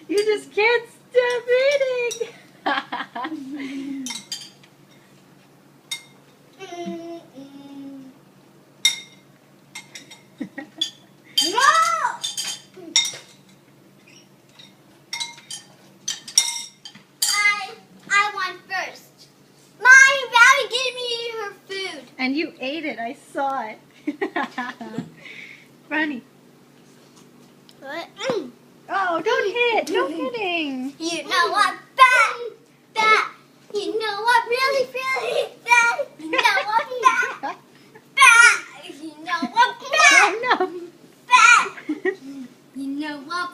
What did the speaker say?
You just can't stop eating. No! I won first. Mommy, Daddy gave me her food. And you ate it. I saw it. Funny. What? Oh, don't hit. No hitting. You know what? Bat. You know what? Really, really bad. You know what? Bat. You know what? Bat. Oh, no. Bat. You know what?